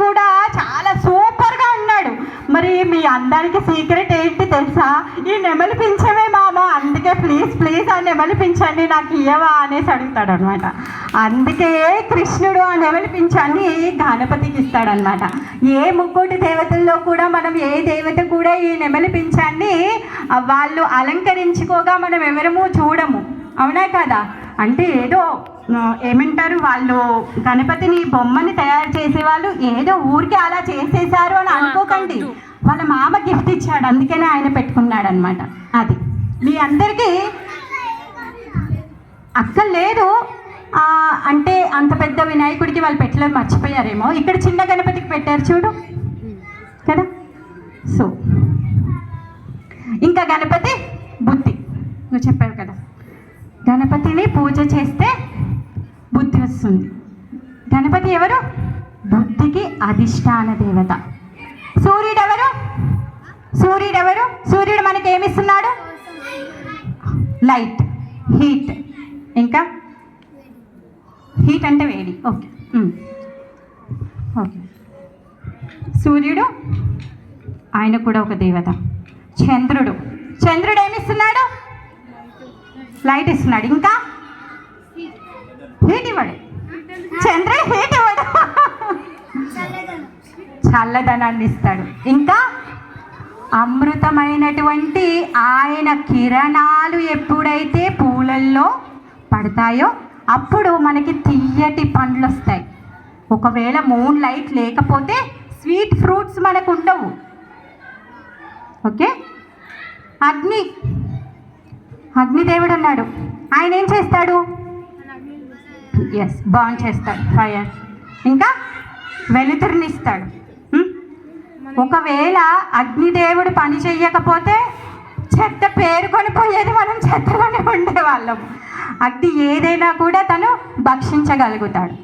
కూడా చాలా సూపర్గా ఉన్నాడు. మరి మీ అందరికి సీక్రెట్ ఏంటి తెలుసా? ఈ నెమలి పింఛమే మామ, అందుకే ప్లీజ్ ప్లీజ్ ఆ నెమలి పింఛాన్ని నాకు ఇయ్యవా అనేసి అడుగుతాడు అనమాట. అందుకే కృష్ణుడు ఆ నెమలి పింఛాన్ని గణపతికి ఇస్తాడనమాట. ఏ ముక్కోటి దేవతల్లో కూడా మనం ఏ దేవత కూడా ఈ నెమలి పింఛాన్ని వాళ్ళు అలంకరించుకోగా మనం ఎవరము చూడము, అవునా కదా? అంటే ఏదో ఏమంటారు, వాళ్ళు గణపతిని బొమ్మని తయారు చేసేవాళ్ళు ఏదో ఊరికి అలా చేసేసారు అని అనుకోకండి. వాళ్ళ మామ గిఫ్ట్ ఇచ్చాడు, అందుకనే ఆయన పెట్టుకున్నాడు అనమాట. అది మీ అందరికీ అక్కర్లేదు అంటే అంత పెద్ద వినాయకుడికి వాళ్ళు పెట్టలేదు, మర్చిపోయారేమో. ఇక్కడ చిన్న గణపతికి పెట్టారు చూడు కదా. సో ఇంకా గణపతి బుద్ధి, నువ్వు చెప్పావు కదా, గణపతిని పూజ చేస్తే బుద్ధి వస్తుంది. గణపతి ఎవరు? బుద్ధికి అధిష్టాన దేవత. సూర్యుడు ఎవరు? సూర్యుడు మనకి ఏమిస్తున్నాడు? Light, heat. ఇంకా హీట్ అంటే వేడి. Okay okay. సూర్యుడు ఆయన కూడా ఒక దేవత. చంద్రుడు ఏమిస్తున్నాడు? లైట్ ఇస్తున్నాడు. ఇంకా హీట్ ఇవ్వడు. చంద్రుడు హీట్ ఇవ్వడు, చల్లదనాన్ని ఇస్తాడు. ఇంకా అమృతమైనటువంటి ఆయన కిరణాలు ఎప్పుడైతే పూలల్లో పడతాయో అప్పుడు మనకి తీయటి పండ్లు వస్తాయి. ఒకవేళ మూన్ లైట్ లేకపోతే స్వీట్ ఫ్రూట్స్ మనకు ఉండవు. ఓకే. అగ్నిదేవుడు ఉన్నాడు. ఆయన ఏం చేస్తాడు? ఎస్, బాన్ చేస్తాడు, ఫైర్. ఇంకా వెలుతురునిస్తాడు. ఒకవేళ అగ్నిదేవుడు పని చెయ్యకపోతే చెత్త పేరుకొని పోయేది, మనం చెత్తలోనే ఉండేవాళ్ళం. అగ్ని ఏదైనా కూడా తను భక్షించగలుగుతాడు.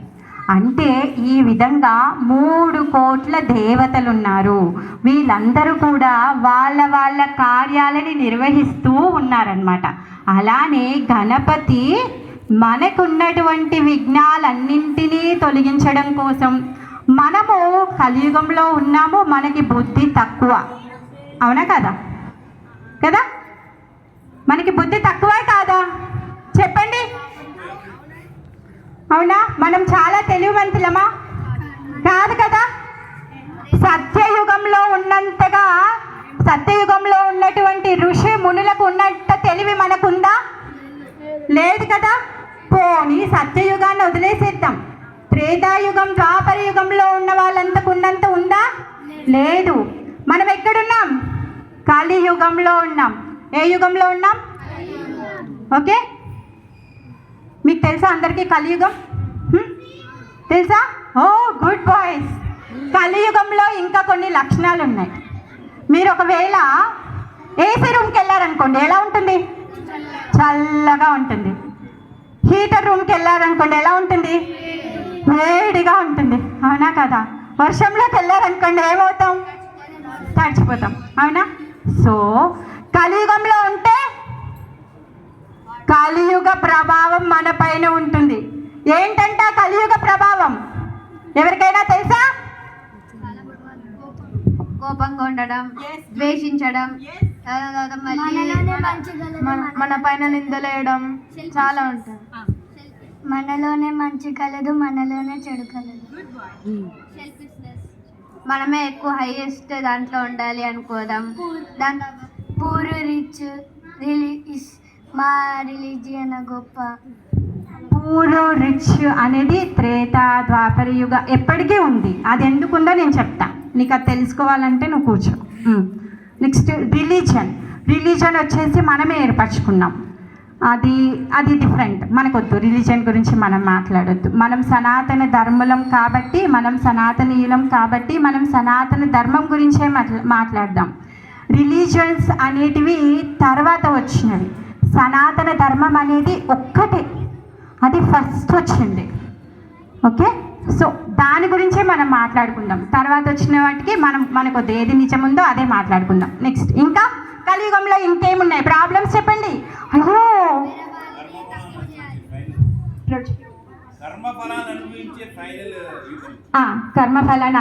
అంటే ఈ విధంగా 3 కోట్ల దేవతలు ఉన్నారు. వీళ్ళందరూ కూడా వాళ్ళ కార్యాలని నిర్వహిస్తూ ఉన్నారన్నమాట. అలానే గణపతి మనకున్నటువంటి విఘ్నాలన్నింటినీ తొలగించడం కోసం, మనము కలియుగంలో ఉన్నాము, మనకి బుద్ధి తక్కువ, అవునా కదా? మనకి బుద్ధి తక్కువ కాదా? చెప్పండి. అవునా? మనం చాలా తెలివివంతులమా? కాదు కదా. సత్యయుగంలో ఉన్నటువంటి ఋషి మునులకు ఉన్నంత తెలివి మనకుందా? లేదు కదా. పోనీ సత్యయుగాన్ని వదిలేసేద్దాం. త్రేతాయుగం, ద్వాపర యుగంలో ఉన్న వాళ్ళంతకున్నంత ఉందా? లేదు. మనం ఎక్కడున్నాం? కలియుగంలో ఉన్నాం. ఏ యుగంలో ఉన్నాం? ఓకే. మీకు తెలుసా అందరికీ కలియుగం? తెలుసా? ఓ గుడ్ బాయ్స్. కలియుగంలో ఇంకా కొన్ని లక్షణాలు ఉన్నాయి. మీరు ఒకవేళ ఏసీ రూమ్కి వెళ్ళారనుకోండి, ఎలా ఉంటుంది? చల్లగా ఉంటుంది. హీటర్ రూమ్కి వెళ్ళారనుకోండి, ఎలా ఉంటుంది? వేడిగా ఉంటుంది, అవునా కదా? వర్షంలోకి వెళ్ళారనుకోండి, ఏమవుతాం? తడిచిపోతాం, అవునా? సో కలియుగంలో ఉంటే కలియుగ ప్రభావం మన పైన ఉంటుంది. ఏంటంట కలియుగ ప్రభావం? ఎవరికైనా తెలుసా? కోపంగా ఉండడం, ద్వేషించడం, మన పైన నిందలేయడం చాలా ఉంటుంది. మనలోనే మంచి కలదు, మనలోనే చెడు కలదు. మనమే ఎక్కువ హైయెస్ట్ దాంట్లో ఉండాలి అనుకోదాం. పూర్ రిచ్, మా రిలీజియన్ గొప్ప. పూర్ రిచ్ అనేది త్రేతా ద్వాపర యుగ ఎప్పటికీ ఉంది. అది ఎందుకుందో నేను చెప్తా. నీకు అది తెలుసుకోవాలంటే నువ్వు కూర్చో. నెక్స్ట్ రిలీజన్ వచ్చేసి మనమే ఏర్పరచుకున్నాం. అది డిఫరెంట్. మనకొద్దు, రిలీజన్ గురించి మనం మాట్లాడొద్దు. మనం సనాతన ధర్మలం కాబట్టి, మనం సనాతనీయులం కాబట్టి మనం సనాతన ధర్మం గురించే మాట్లాడదాం. రిలీజన్స్ అనేటివి తర్వాత వచ్చినవి. సనాతన ధర్మం అనేది ఒక్కటే, అది ఫస్ట్ వచ్చింది. ఓకే. సో దాని గురించే మనం మాట్లాడుకుందాం. తర్వాత వచ్చిన వాటికి మనకు ఏది నిజముందో అదే మాట్లాడుకుందాం. నెక్స్ట్ ఇంకా కలియుగంలో ఇంకేమున్నాయి ప్రాబ్లమ్స్ చెప్పండి. అయ్యో కర్మఫలాన్ని అనుభవించే ఫైనల్ యుగం. కర్మఫలాన్ని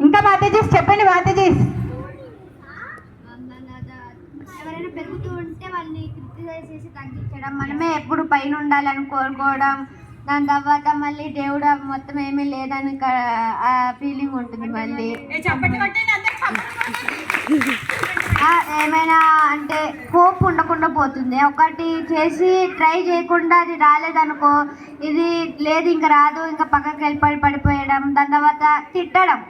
ఇంకా మాతాజీస్ చెప్పండి మాతాజీస్. ఎవరైనా పెరుగుతూ ఉంటే వాళ్ళని క్రిటిసైజ్ చేసి తగ్గించడం, మనమే ఎప్పుడు పైన ఉండాలని కోరుకోవడం, దాని తర్వాత మళ్ళీ దేవుడు మొత్తం ఏమీ లేదని ఆ ఫీలింగ్ ఉంటుంది. మళ్ళీ ఏమైనా అంటే హోప్ ఉండకుండా పోతుంది. ఒకటి చేసి ట్రై చేయకుండా అది రాలేదనుకో, ఇది లేదు ఇంకా రాదు, ఇంకా పక్కకి వెళ్ళి పడిపోయడం, దాని తర్వాత తిట్టడం,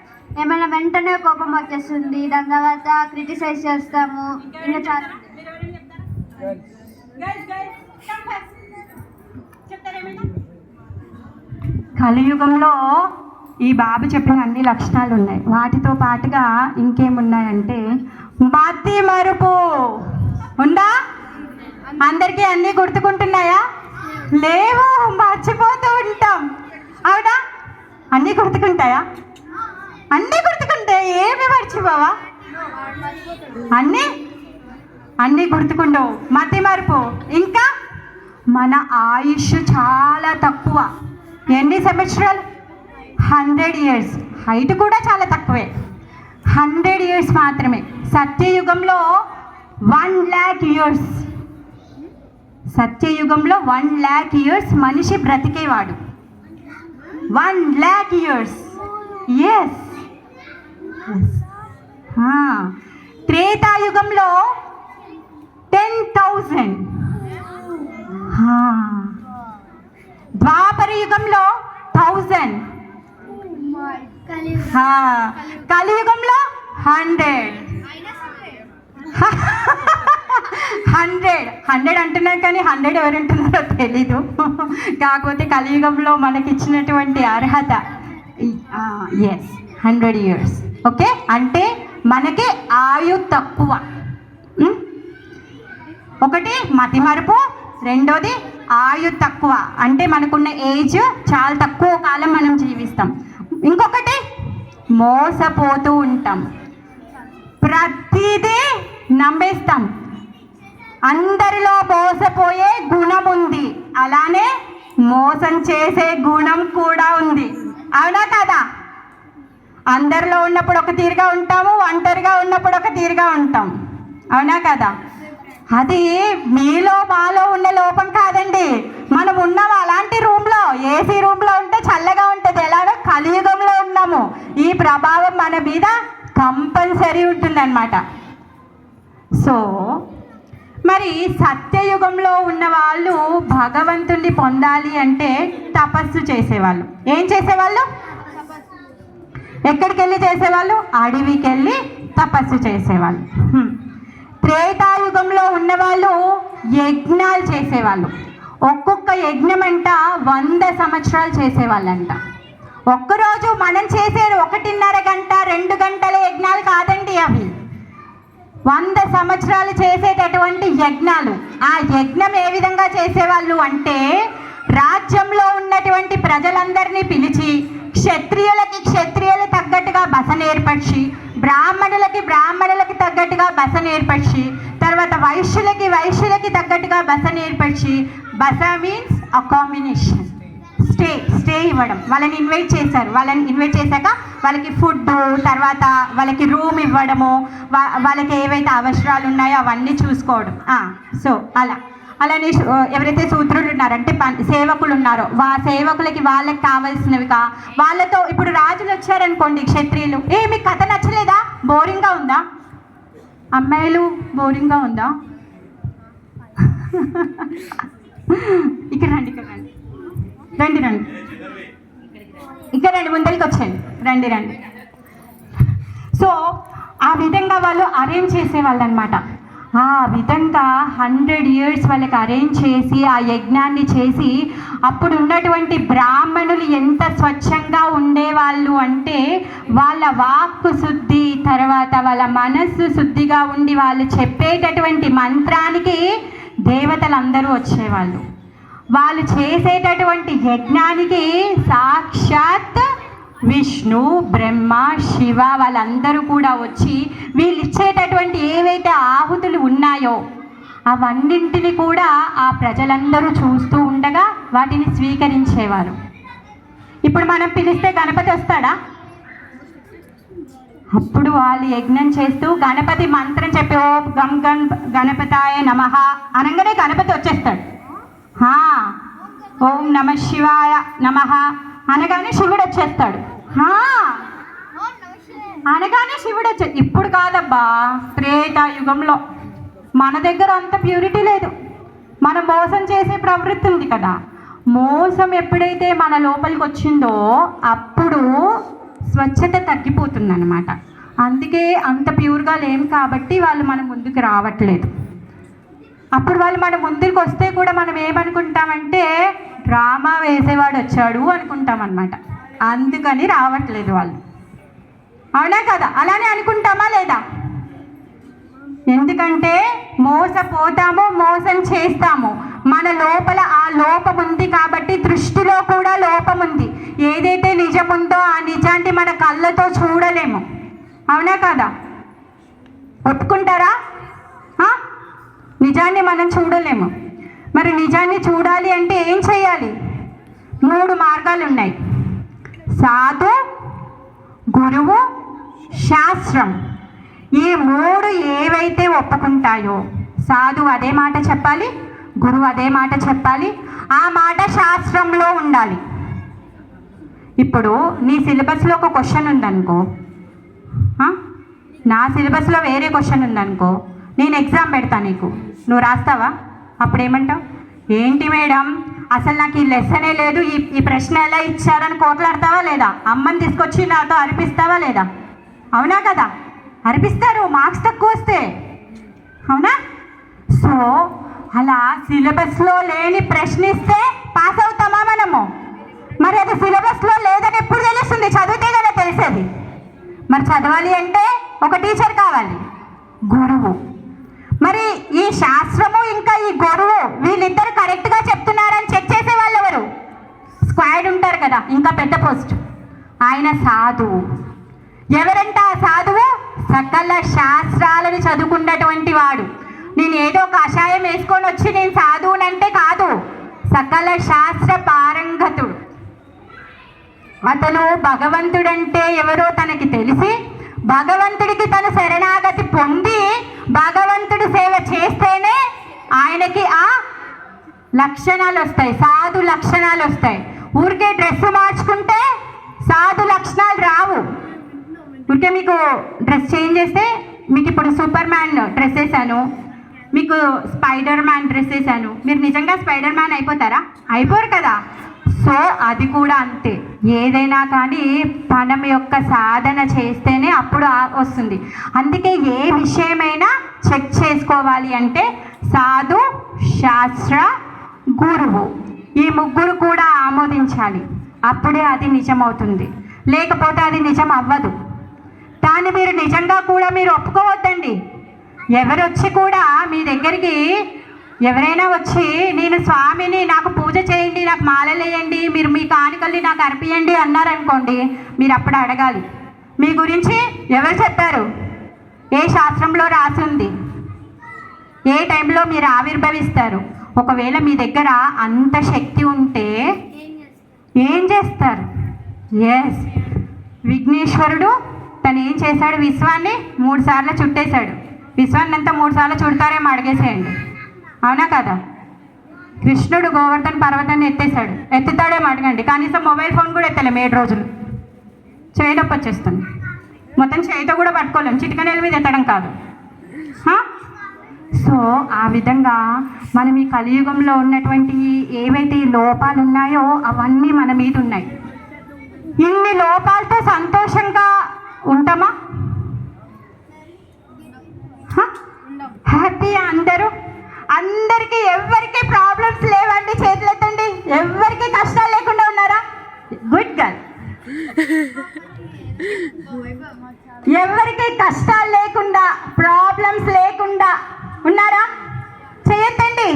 ఏమైనా వెంటనే కోపం వచ్చేస్తుంది, దాని తర్వాత క్రిటిసైజ్ చేస్తాము. ఇంకా చాలా కలియుగంలో ఈ బాబు చెప్పిన అన్ని లక్షణాలు ఉన్నాయి. వాటితో పాటుగా ఇంకేమున్నాయంటే మతి మరుపు ఉందా? అందరికీ అన్నీ గుర్తుకుంటున్నాయా? లేవు, మర్చిపోతూ ఉంటాం. అవునా? అన్నీ గుర్తుకుంటాయా? అన్నీ గుర్తుకుంటాయి, ఏమి మర్చిపోవా? అన్నీ గుర్తుకుండవు. మతి మరుపు. ఇంకా మన ఆయుష్ చాలా తక్కువ. ఎన్ని సంవత్సరాలు? 100 years. హైట్ కూడా చాలా తక్కువే, 100 years మాత్రమే. సత్యయుగంలో 1 lakh years. సత్యయుగంలో 1 lakh years మనిషి బ్రతికేవాడు. 1 lakh years. ఎస్. త్రేతాయుగంలో 10,000. ద్వాపర యుగంలో 1000. కలియుగంలో 100. 100 అంటున్నారు కానీ 100 ఎవరు ఉంటున్నారో తెలీదు. కాకపోతే కలియుగంలో మనకి ఇచ్చినటువంటి అర్హత ఎస్ 100 years. ఓకే, అంటే మనకి ఆయు తక్కువ. ఒకటి మతి మరుపు, రెండోది ఆయు తక్కువ, అంటే మనకున్న ఏజ్ చాలా తక్కువ కాలం మనం జీవిస్తాం. ఇంకొకటి మోసపోతూ ఉంటాం, ప్రతిదీ నమ్మేస్తాం. అందరిలో మోసపోయే గుణం ఉంది, అలానే మోసం చేసే గుణం కూడా ఉంది. అవునా కదా? అందరిలో ఉన్నప్పుడు ఒక తీరుగా ఉంటాము, ఒంటరిగా ఉన్నప్పుడు ఒక తీరుగా ఉంటాం. అవునా కదా? అది మీలో మాలో ఉన్న లోపం కాదండి. మనం ఉన్నాము అలాంటి రూమ్లో, ఏసీ రూమ్లో ఉంటే చల్లగా ఉంటుంది. ఎలాగో కలియుగంలో ఉన్నాము, ఈ ప్రభావం మన మీద కంపల్సరీ ఉంటుందన్నమాట. సో మరి సత్యయుగంలో ఉన్న వాళ్ళు భగవంతుణ్ణి పొందాలి అంటే తపస్సు చేసేవాళ్ళు. ఏం చేసేవాళ్ళు? ఎక్కడికి వెళ్ళి చేసేవాళ్ళు? అడవికి వెళ్ళి తపస్సు చేసేవాళ్ళు. త్రేతాయుగంలో ఉన్నవాళ్ళు యజ్ఞాలు చేసేవాళ్ళు. ఒక్కొక్క యజ్ఞం అంట 100 సంవత్సరాలు చేసేవాళ్ళంట. ఒక్కరోజు మనం చేసేది 1.5 గంట 2 గంటల యజ్ఞాలు కాదండి, అవి 100 సంవత్సరాలు చేసేటటువంటి యజ్ఞాలు. ఆ యజ్ఞం ఏ విధంగా చేసేవాళ్ళు అంటే, రాజ్యంలో ఉన్నటువంటి ప్రజలందరినీ పిలిచి క్షత్రియులు తగ్గట్టుగా బస ఏర్పరిచి, బ్రాహ్మణులకి తగ్గట్టుగా బస ఏర్పరిచి, తర్వాత వైశ్యులకి తగ్గట్టుగా బస ఏర్పరిచి, బస మీన్స్ అకామినేషన్, స్టే ఇవ్వడం. వాళ్ళని ఇన్వైట్ చేశారు. వాళ్ళని ఇన్వైట్ చేశాక వాళ్ళకి ఫుడ్, తర్వాత వాళ్ళకి రూమ్ ఇవ్వడము, వాళ్ళకి ఏవైతే అవసరాలు ఉన్నాయో అవన్నీ చూసుకోవడం. సో అలానే ఎవరైతే సూత్రులు ఉన్నారంటే సేవకులు ఉన్నారో, సేవకులకి వాళ్ళకి కావాల్సినవిగా వాళ్ళతో. ఇప్పుడు రాజులు వచ్చారనుకోండి, క్షత్రియులు, మీకు కథ నచ్చలేదా? బోరింగ్గా ఉందా? అమ్మాయిలు బోరింగ్గా ఉందా? ఇక్కడ రండి ఇక్కడ రండి, ముందరికి వచ్చేయండి, రండి. సో ఆ విధంగా వాళ్ళు అరేంజ్ చేసేవాళ్ళు అనమాట. ఆ విధంగా 100 years వాళ్ళకి అరేంజ్ చేసి ఆ యజ్ఞాన్ని చేసి, అప్పుడు ఉన్నటువంటి బ్రాహ్మణులు ఎంత స్వచ్ఛంగా ఉండేవాళ్ళు అంటే, వాళ్ళ వాక్కు శుద్ధి, తర్వాత వాళ్ళ మనస్సు శుద్ధిగా ఉండి వాళ్ళు చెప్పేటటువంటి మంత్రానికి దేవతలందరూ వచ్చేవాళ్ళు. వాళ్ళు చేసేటటువంటి యజ్ఞానికి సాక్షాత్ విష్ణు, బ్రహ్మ, శివ వాళ్ళందరూ కూడా వచ్చి వీళ్ళు ఇచ్చేటటువంటి ఏవైతే ఆహుతులు ఉన్నాయో అవన్నింటిని కూడా ఆ ప్రజలందరూ చూస్తూ ఉండగా వాటిని స్వీకరించేవారు. ఇప్పుడు మనం పిలిస్తే గణపతి వస్తాడా? అప్పుడు వాళ్ళు యజ్ఞం చేస్తూ గణపతి మంత్రం చెప్పి ఓ గం గం గణపతాయ నమః అనగానే గణపతి వచ్చేస్తాడు. ఓం నమ శివాయ నమః అనగానే శివుడు వచ్చేస్తాడు. అనగానే శివుడు వచ్చే. ఇప్పుడు కాదబ్బా, త్రేతాయుగంలో. మన దగ్గర అంత ప్యూరిటీ లేదు. మనం మోసం చేసే ప్రవృత్తి ఉంది కదా. మోసం ఎప్పుడైతే మన లోపలికి వచ్చిందో అప్పుడు స్వచ్ఛత తగ్గిపోతుంది అన్నమాట. అందుకే అంత ప్యూర్గా లేం కాబట్టి వాళ్ళు మన ముందుకు రావట్లేదు. అప్పుడు వాళ్ళు మన ముందుకు వస్తే కూడా మనం ఏమనుకుంటామంటే డ్రామా వేసేవాడు వచ్చాడు అనుకుంటాం అన్నమాట. అందుకని రావట్లేదు వాళ్ళు. అవునా కదా? అలానే అనుకుంటామా లేదా? ఎందుకంటే మోసపోతాము, మోసం చేస్తాము. మన లోపల ఆ లోపం ఉంది కాబట్టి దృష్టిలో కూడా లోపం ఉంది. ఏదైతే నిజం ఉందో ఆ నిజాన్ని మన కళ్ళతో చూడలేము. అవునా కదా? ఒప్పుకుంటారా? నిజాన్ని మనం చూడలేము. మరి నిజాన్ని చూడాలి అంటే ఏం చేయాలి? 3 మార్గాలు ఉన్నాయి: సాధు, గురువు, శాస్త్రం. ఈ 3 ఏవైతే ఒప్పుకుంటాయో, సాధువు అదే మాట చెప్పాలి, గురువు అదే మాట చెప్పాలి, ఆ మాట శాస్త్రంలో ఉండాలి. ఇప్పుడు నీ సిలబస్లో ఒక క్వశ్చన్ ఉందనుకో, నా సిలబస్లో వేరే క్వశ్చన్ ఉందనుకో, నేను ఎగ్జామ్ పెడతా నీకు, నువ్వు రాస్తావా? అప్పుడేమంటావు? ఏంటి మేడం, అసలు నాకు ఈ లెసనే లేదు, ఈ ప్రశ్న ఎలా ఇచ్చారని కోట్లాడతావా లేదా? అమ్మని తీసుకొచ్చి నాతో అరిపిస్తావా లేదా? అవునా కదా? అరిపిస్తారు మార్క్స్ తక్కువ వస్తే. అవునా? సో అలా సిలబస్లో లేని ప్రశ్న ఇస్తే పాస్ అవుతామా మనము? మరి అది సిలబస్లో లేదని ఎప్పుడు తెలుస్తుంది? చదివితే కదా తెలిసేది. మరి చదవాలి అంటే ఒక టీచర్ కావాలి, గురువు. మరి ఈ శాస్త్రము ఇంకా ఈ గురువు వీళ్ళిద్దరు కరెక్ట్గా చెప్తున్నారని చెక్ చేసే వాళ్ళు ఎవరు? స్క్వాడ్ ఉంటారు కదా, ఇంకా పెద్ద పోస్ట్, ఆయన సాధువు. ఎవరంట ఆ సాధువు? సకల శాస్త్రాలను చదువుకున్నటువంటి వాడు. నేను ఏదో కషాయం వేసుకొని వచ్చి నేను సాధువునంటే కాదు, సకల శాస్త్ర పారంగతుడు. అతను భగవంతుడంటే ఎవరో తనకి తెలిసి భగవంతుడికి తను శరణాగతి పొంది భగవంతుడి సేవ చేస్తేనే ఆయనకి ఆ లక్షణాలు వస్తాయి, సాధు లక్షణాలు వస్తాయి. ఊరికే డ్రెస్ మార్చుకుంటే సాధు లక్షణాలు రావు. ఊరికే మీకు డ్రెస్ చేంజ్ చేస్తే, మీకు ఇప్పుడు సూపర్ మ్యాన్ డ్రెస్ వేసాను, మీకు స్పైడర్ మ్యాన్ డ్రెస్ వేసాను, మీరు నిజంగా స్పైడర్ మ్యాన్ అయిపోతారా? అయిపోరు కదా. సో అది కూడా అంతే. ఏదైనా కానీ మనం యొక్క సాధన చేస్తేనే అప్పుడు వస్తుంది. అందుకే ఏ విషయమైనా చెక్ చేసుకోవాలి అంటే సాధు, శాస్త్ర, గురువు, ఈ 3 కూడా ఆమోదించాలి. అప్పుడే అది నిజమవుతుంది, లేకపోతే అది నిజం అవ్వదు. దాన్ని మీరు నిజంగా కూడా మీరు ఒప్పుకోవద్దండి. ఎవరొచ్చి కూడా మీ దగ్గరికి ఎవరైనా వచ్చి నేను స్వామిని, నాకు పూజ చేయండి, నాకు మాలలు వేయండి, మీరు మీ కానుకల్ని నాకు అర్పియండి అన్నారనుకోండి, మీరు అప్పుడు అడగాలి, మీ గురించి ఎవరు చెప్పారు? ఏ శాస్త్రంలో రాసి ఉంది? ఏ టైంలో మీరు ఆవిర్భవిస్తారు? ఒకవేళ మీ దగ్గర అంత శక్తి ఉంటే ఏం చేస్తారు? ఎస్, విఘ్నేశ్వరుడు తను ఏం చేశాడు? విశ్వాన్ని 3 సార్లు చుట్టేశాడు. విశ్వాన్ని అంతా 3 సార్లు చుడతారేమో అడిగేసేయండి. అవునా కదా? కృష్ణుడు గోవర్ధన పర్వతాన్ని ఎత్తేసాడు, ఎత్తుతాడేమో అడగండి. కనీసం మొబైల్ ఫోన్ కూడా ఎత్తలేము 7 రోజులు. చేయి నొప్పి వచ్చేస్తుంది. మొత్తం చేయితో కూడా పట్టుకోలేము, చిటికనేల మీద ఎత్తడం కాదు. సో ఆ విధంగా మనం ఈ కలియుగంలో ఉన్నటువంటి ఏవైతే ఈ లోపాలు ఉన్నాయో అవన్నీ మన మీద ఉన్నాయి. ఇన్ని లోపాలతో సంతోషంగా ఉంటామా? హ్యాపీ అందరూ? అందరికీ ఎవరికి ప్రాబ్లమ్స్ లేవండి? చేతులు ఎత్తండి. ఎవరికి కష్టాలు లేకుండా ఉన్నారా? Good girl. ఎవరికి కష్టాలు లేకుండా, ప్రాబ్లమ్స్ లేకుండా ఉన్నారా? చేయొద్దండి.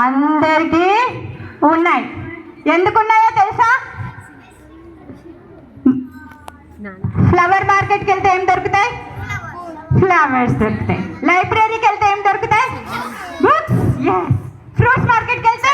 అందరికీ ఉన్నాయి. ఎందుకున్నాయో తెలుసా? ఫ్లవర్ మార్కెట్కి వెళ్తే ఏం దొరుకుతాయి? ఫ్లవర్స్ దొరుకుతాయి. లైబ్రరీకి వెళ్తే ఏం దొరుకుతాయి? బుక్స్. ఫ్రూట్స్ మార్కెట్కి వెళ్తే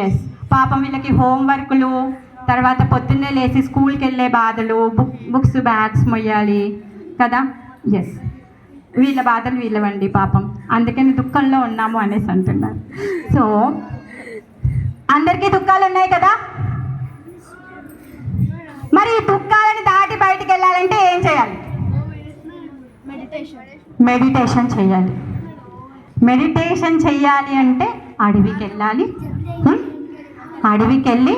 ఎస్, పాపం వీళ్ళకి హోంవర్క్లు, తర్వాత పొద్దున్నే లేచి స్కూల్కి వెళ్ళే బాధలు, బుక్స్ బ్యాగ్స్ మొయ్యాలి కదా. ఎస్, వీళ్ళ బాధలు వీళ్ళవండి పాపం, అందుకని దుఃఖంలో ఉన్నాము అనేసి అంటున్నారు. సో అందరికీ దుఃఖాలు ఉన్నాయి కదా, మరి ఈ దుఃఖాలను దాటి బయటికి వెళ్ళాలంటే ఏం చేయాలి? మెడిటేషన్ చేయాలి. మెడిటేషన్ చేయాలి అంటే అడవికి వెళ్ళాలి. అడవికి వెళ్ళి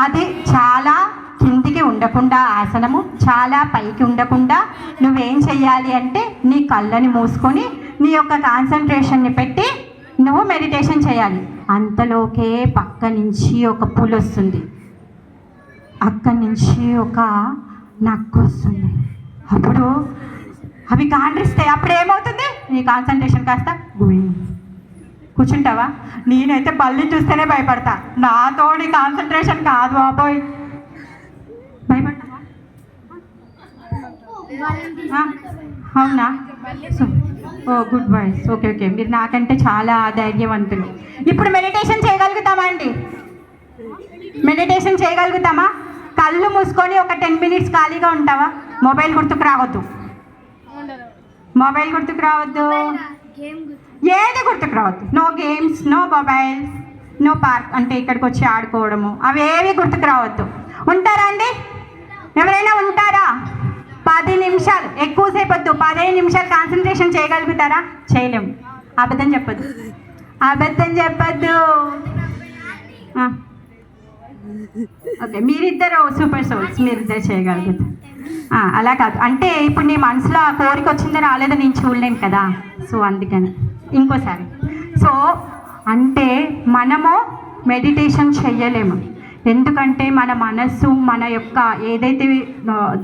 అది చాలా కిందికి ఉండకుండా ఆసనము, చాలా పైకి ఉండకుండా నువ్వేం చెయ్యాలి అంటే నీ కళ్ళని మూసుకొని నీ యొక్క కాన్సన్ట్రేషన్ని పెట్టి నువ్వు మెడిటేషన్ చేయాలి. అంతలోకే పక్క నుంచి ఒక పులి వస్తుంది, అక్కడి నుంచి ఒక నక్కు వస్తుంది. అప్పుడు అవి కాండ్రిస్తాయి. అప్పుడు ఏమవుతుంది? నీ కాన్సన్ట్రేషన్ కాస్త కూర్చుంటావా? నేనైతే బల్లిని చూస్తేనే భయపడతా, నాతో నీ కాన్సన్ట్రేషన్ కాదు బాబోయ్. భయపడతావా? అవునా? ఓ గుడ్ బాయ్స్. ఓకే ఓకే, మీరు నాకంటే చాలా ధైర్యవంతులు. ఇప్పుడు మెడిటేషన్ చేయగలుగుతామా అండి? మెడిటేషన్ చేయగలుగుతామా? కళ్ళు మూసుకొని ఒక 10 minutes ఖాళీగా ఉంటావా? మొబైల్ గుర్తుకు రావద్దు, మొబైల్ గుర్తుకు రావద్దు, ఏది గుర్తుకు రావద్దు. No games, no mobiles, no park అంటే ఇక్కడికి వచ్చి ఆడుకోవడము, అవేవి గుర్తుకు రావద్దు. ఉంటారా అండి? ఎవరైనా ఉంటారా? 10 నిమిషాలు, ఎక్కువసేపు వద్దు, 15 నిమిషాలు కాన్సన్ట్రేషన్ చేయగలుగుతారా? చేయలేము. అబద్ధం చెప్పద్దు, అబద్ధం చెప్పద్దు. ఓకే, మీరిద్దరు సూపర్ సోల్స్, మీరిద్దరు చేయగలుగుతారు. అలా కాదు అంటే ఇప్పుడు నీ మనసులో ఆ కోరిక వచ్చిందో రాలేదో నేను చూడలేను కదా, సో అందుకని ఇంకోసారి. సో అంటే మనము మెడిటేషన్ చెయ్యలేము, ఎందుకంటే మన మనస్సు, మన యొక్క ఏదైతే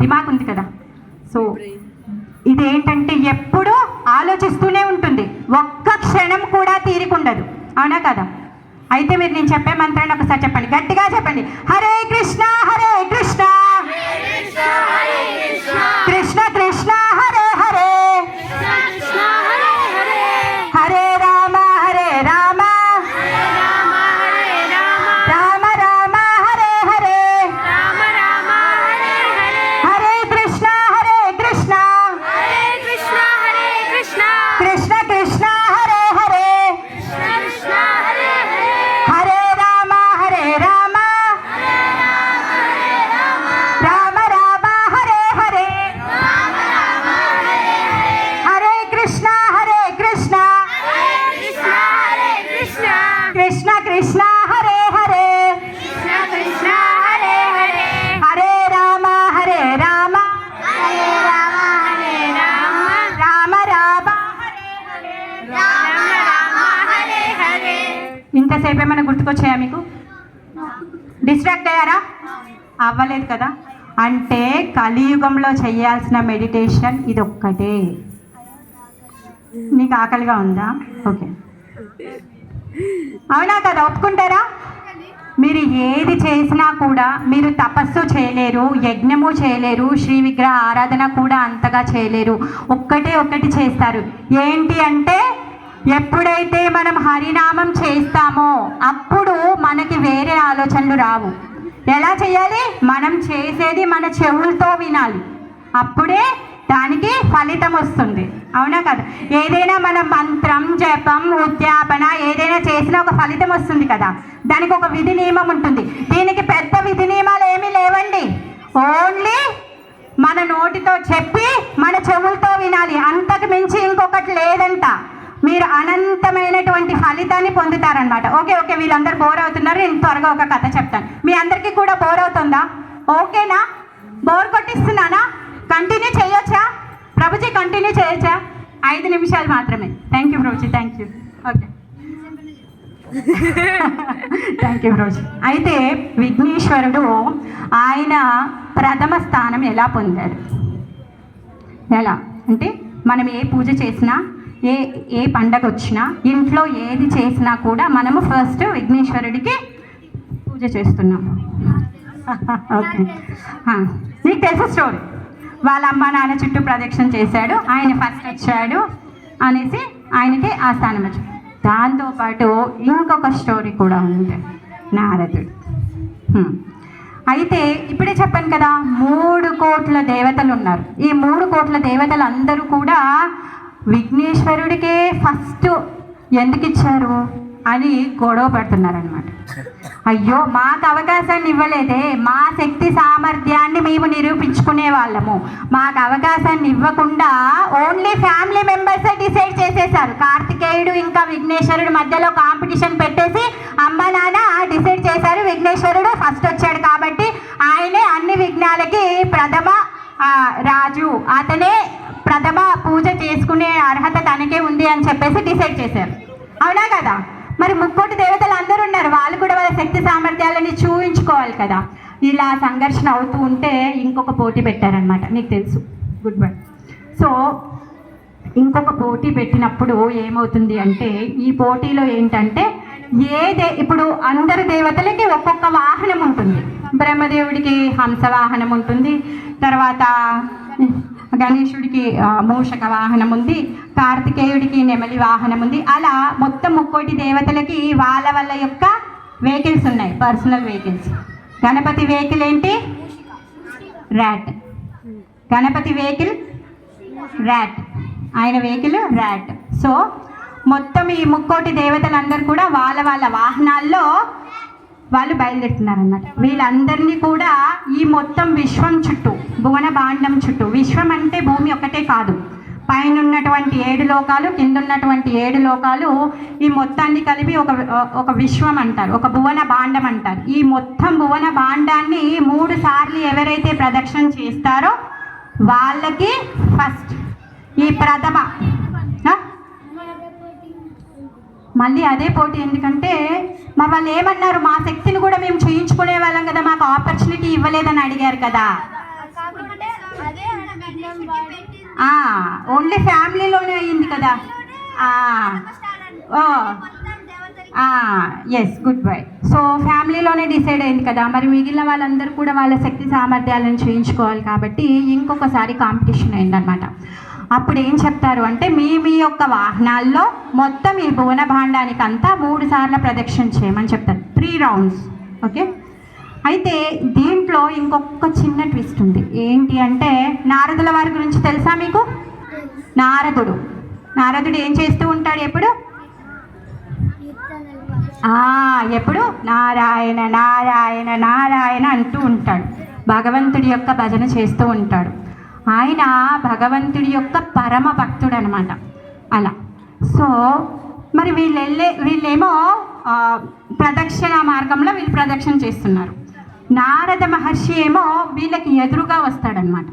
దిమాగ్ ఉంది కదా, సో ఇదేంటంటే ఎప్పుడూ ఆలోచిస్తూనే ఉంటుంది, ఒక్క క్షణం కూడా తీరికుండదు. అవునా కదా? అయితే మీరు నేను చెప్పే మంత్రాన్ని ఒకసారి చెప్పండి, గట్టిగా చెప్పండి. హరే కృష్ణ హరే కృష్ణ కృష్ణ కృష్ణ హరే హరే హరే రామ హరే రామ రామ రామ హరే హరే హరే కృష్ణ హరే కృష్ణ కృష్ణ కృష్ణ హరే హరే హరే రామ హరే రామ రామ రామ హరే హరే హరే కృష్ణ హరే కృష్ణ కృష్ణ కృష్ణ హరే హరే హరే రామ హరే రామ రామ రామ ఇంతసేపు ఏమైనా గుర్తుకొచ్చాయా మీకు? డిస్ట్రాక్ట్ అయ్యారా? అవ్వలేదు కదా. అంటే కలియుగంలో చేయాల్సిన మెడిటేషన్ ఇది ఒక్కటే. నీకు ఆకలిగా ఉందా? ఓకే, అవునా కదా? ఒప్పుకుంటారా? మీరు ఏది చేసినా కూడా మీరు తపస్సు చేయలేరు, యజ్ఞము చేయలేరు, శ్రీ విగ్రహ ఆరాధన కూడా అంతగా చేయలేరు. ఒక్కటి చేస్తారు. ఏంటి అంటే ఎప్పుడైతే మనం హరినామం చేస్తామో అప్పుడు మనకి వేరే ఆలోచనలు రావు. ఎలా చేయాలి? మనం చేసేది మన చెవులతో వినాలి, అప్పుడే దానికి ఫలితం వస్తుంది. అవునా కదా? ఏదైనా మనం మంత్రం, జపం, ఉద్యాపన ఏదైనా చేసినా ఒక ఫలితం వస్తుంది కదా, దానికి ఒక విధి నియమం ఉంటుంది. దీనికి పెద్ద విధి నియమాలు ఏమీ లేవండి, ఓన్లీ మన నోటితో చెప్పి మన చెవులతో వినాలి, అంతకు మించి ఇంకొకటి లేదంట. మీరు అనంతమైనటువంటి ఫలితాన్ని పొందుతారనమాట. ఓకే ఓకే, వీళ్ళందరూ బోర్ అవుతున్నారు, నేను త్వరగా ఒక కథ చెప్తాను. మీ అందరికీ కూడా బోర్ అవుతుందా? ఓకేనా? బోర్ కొట్టిస్తున్నానా? కంటిన్యూ చేయొచ్చా? ప్రభుజీ కంటిన్యూ చేయొచ్చా? 5 నిమిషాలు మాత్రమే. Thank you Prabhuji, thank you. Okay, thank you Prabhuji. అయితే విఘ్నేశ్వరుడు ఆయన ప్రథమ స్థానం ఎలా పొందాడు? ఎలా అంటే మనం ఏ పూజ చేసినా, ఏ పండగ వచ్చినా, ఇంట్లో ఏది చేసినా కూడా మనము ఫస్ట్ విఘ్నేశ్వరుడికి పూజ చేస్తున్నాం. ఓకే, నీకు తెలుసు స్టోరీ. వాళ్ళ అమ్మ నాన్న చుట్టూ ప్రదక్షిణ చేశాడు, ఆయన ఫస్ట్ వచ్చాడు అనేసి ఆయనకి ఆ స్థానం వచ్చింది. దాంతోపాటు ఇంకొక స్టోరీ కూడా ఉంది. నారదుడు. అయితే ఇప్పుడే చెప్పాను కదా 3 కోట్ల దేవతలు ఉన్నారు. ఈ 3 కోట్ల దేవతలు అందరూ కూడా విఘ్నేశ్వరుడికే ఫస్ట్ ఎందుకు ఇచ్చారు అని గొడవ పడుతున్నారనమాట. అయ్యో మాకు అవకాశాన్ని ఇవ్వలేదే, మా శక్తి సామర్థ్యాన్ని మేము నిరూపించుకునే వాళ్ళము, మాకు అవకాశాన్ని ఇవ్వకుండా ఓన్లీ ఫ్యామిలీ మెంబర్సే డిసైడ్ చేసేసారు. కార్తికేయుడు ఇంకా విఘ్నేశ్వరుడు మధ్యలో కాంపిటీషన్ పెట్టేసి అమ్మ నాన్న డిసైడ్ చేశారు విఘ్నేశ్వరుడు ఫస్ట్ వచ్చాడు కాబట్టి ఆయనే అన్ని విఘ్నాలకి ప్రథమ రాజు, అతనే ప్రథమ పూజ చేసుకునే అర్హత తనకే ఉంది అని చెప్పేసి డిసైడ్ చేశారు. అవునా కదా? మరి 3 కోటి దేవతలు అందరూ ఉన్నారు, వాళ్ళు కూడా వాళ్ళ శక్తి సామర్థ్యాలని చూపించుకోవాలి కదా. ఇలా సంఘర్షణ అవుతూ ఉంటే ఇంకొక పోటీ పెట్టారనమాట, నీకు తెలుసు. Good bye. సో ఇంకొక పోటీ పెట్టినప్పుడు ఏమవుతుంది అంటే, ఈ పోటీలో ఏంటంటే ఇప్పుడు అందరు దేవతలకి ఒక్కొక్క వాహనం ఉంటుంది. బ్రహ్మదేవుడికి హంస వాహనం ఉంటుంది, తర్వాత గణేశుడికి మూషక వాహనం ఉంది, కార్తికేయుడికి నెమలి వాహనం ఉంది. అలా మొత్తం 3 కోటి దేవతలకి వాళ్ళ యొక్క వెహికల్స్ ఉన్నాయి, పర్సనల్ వెహికల్స్. గణపతి వెహికల్ ఏంటి? ర్యాట్. గణపతి వెహికల్ ర్యాట్, ఆయన వెహికల్ ర్యాట్. సో మొత్తం ఈ 3 కోటి దేవతలందరూ కూడా వాళ్ళ వాహనాల్లో వాళ్ళు బయలుదేరుతున్నారన్నమాట. వీళ్ళందరినీ కూడా ఈ మొత్తం విశ్వం చుట్టూ, భువన భాండం చుట్టూ, విశ్వం అంటే భూమి ఒక్కటే కాదు, పైన ఉన్నటువంటి 7 లోకాలు, కింద ఉన్నటువంటి 7 లోకాలు, ఈ మొత్తాన్ని కలిపి ఒక విశ్వం అంటారు, ఒక భువన భాండం అంటారు. ఈ మొత్తం భువన భాండాన్ని 3 సార్లు ఎవరైతే ప్రదక్షిణ చేస్తారో వాళ్ళకి ఫస్ట్ ఈ ప్రథమ. మళ్ళీ అదే పోటీ, ఎందుకంటే మరి వాళ్ళు ఏమన్నారు, మా శక్తిని కూడా మేము చేయించుకునే వాళ్ళం కదా, మాకు ఆపర్చునిటీ ఇవ్వలేదని అడిగారు కదా. ఓన్లీ ఫ్యామిలీలోనే అయ్యింది కదా. Yes, good bye. సో ఫ్యామిలీలోనే డిసైడ్ అయింది కదా, మరి మిగిలిన వాళ్ళందరూ కూడా వాళ్ళ శక్తి సామర్థ్యాలను చేయించుకోవాలి కాబట్టి ఇంకొకసారి కాంపిటీషన్ అయిందనమాట. అప్పుడు ఏం చెప్తారు అంటే, మీ యొక్క వాహనాల్లో మొత్తం ఈ భువన భాండానికి అంతా 3 సార్లు ప్రదక్షిణ చేయమని చెప్తారు, 3 రౌండ్స్. ఓకే. అయితే దీంట్లో ఇంకొక చిన్న ట్విస్ట్ ఉంది. ఏంటి అంటే, నారదుల వారి గురించి తెలుసా మీకు? నారదుడు ఏం చేస్తూ ఉంటాడు ఎప్పుడు? ఎప్పుడు నారాయణ నారాయణ నారాయణ అంటూ ఉంటాడు, భగవంతుడి యొక్క భజన చేస్తూ ఉంటాడు. ఆయన భగవంతుడి యొక్క పరమ భక్తుడు అనమాట. అలా సో మరి వీళ్ళేమో ప్రదక్షిణ మార్గంలో వీళ్ళు ప్రదక్షిణ చేస్తున్నారు. నారద మహర్షి ఏమో వీళ్ళకి ఎదురుగా వస్తాడనమాట.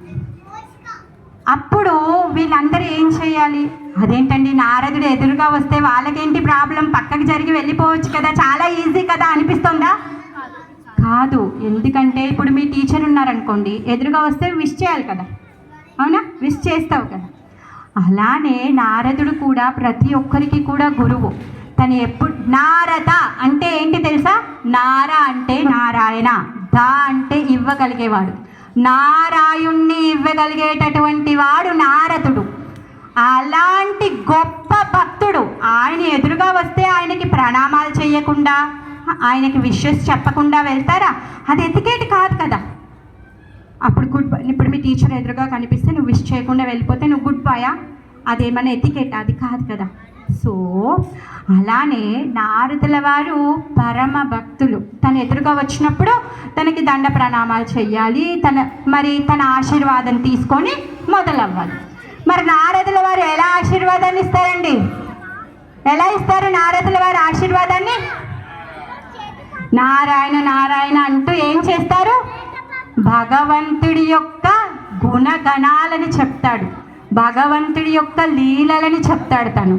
అప్పుడు వీళ్ళందరూ ఏం చేయాలి? అదేంటండి నారదుడు ఎదురుగా వస్తే వాళ్ళకేంటి ప్రాబ్లం, పక్కకి జరిగి వెళ్ళిపోవచ్చు కదా, చాలా ఈజీ కదా అనిపిస్తుందా? కాదు. ఎందుకంటే ఇప్పుడు మీ టీచర్ ఉన్నారనుకోండి, ఎదురుగా వస్తే విష్ చేయాలి కదా, అవునా? విష్ చేస్తావు కదా. అలానే నారదుడు కూడా ప్రతి ఒక్కరికి కూడా గురువు. తను ఎప్పుడు నారద అంటే ఏంటి తెలుసా? నార అంటే నారాయణ, దా అంటే ఇవ్వగలిగేవాడు, నారాయణ్ణి ఇవ్వగలిగేటటువంటి వాడు నారదుడు. అలాంటి గొప్ప భక్తుడు ఆయన ఎదురుగా వస్తే ఆయనకి ప్రణామాలు చేయకుండా, ఆయనకి విషెస్ చెప్పకుండా వెళ్తారా? అది ఎతికేట్ కాదు కదా. అప్పుడు గుడ్ బై, ఇప్పుడు మీ టీచర్ ఎదురుగా కనిపిస్తే నువ్వు విష్ చేయకుండా వెళ్ళిపోతే నువ్వు గుడ్ బాయా? అదేమన్నా ఎతికేట్? అది కాదు కదా. సో అలానే నారదుల వారు పరమ భక్తులు. తను ఎదురుగా వచ్చినప్పుడు తనకి దండ ప్రణామాలు చెయ్యాలి, తన ఆశీర్వాదం తీసుకొని మొదలవ్వాలి. మరి నారదుల వారు ఎలా ఆశీర్వాదాన్ని ఇస్తారండి? ఎలా ఇస్తారు నారదుల వారు ఆశీర్వాదాన్ని? నారాయణ నారాయణ అంటూ ఏం చేస్తారు? భగవంతుడి యొక్క గుణగణాలని చెప్తాడు, భగవంతుడి యొక్క లీలలని చెప్తాడు తను.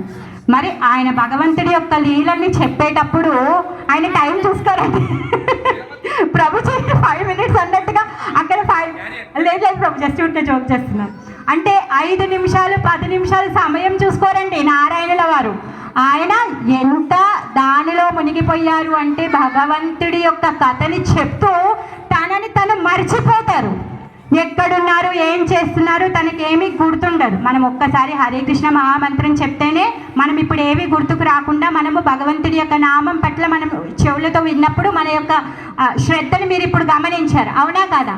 మరి ఆయన భగవంతుడి యొక్క లీలని చెప్పేటప్పుడు ఆయన టైం చూసుకోరండి. ప్రభు చేసి 5 minutes అన్నట్టుగా అక్కడ 5 లేదు ప్రభు, జస్ట్ ఉంటే జోక్ చేస్తున్నారు. అంటే 5 నిమిషాలు 10 నిమిషాలు సమయం చూసుకోరండి నారాయణుల వారు. ఆయన ఎంత దానిలో మునిగిపోయారు అంటే భగవంతుడి యొక్క కథని చెప్తూ తనని తను మర్చిపోతారు. ఎక్కడున్నారు, ఏం చేస్తున్నారు తనకి ఏమీ గుర్తుండదు. మనం ఒక్కసారి హరే కృష్ణ మహామంత్రం చెప్తేనే మనం ఇప్పుడు ఏవి గుర్తుకు రాకుండా మనము భగవంతుడి యొక్క నామం పట్ల మనం చెవులతో విన్నప్పుడు మన యొక్క శ్రద్ధను మీరు ఇప్పుడు గమనించారు, అవునా కాదా?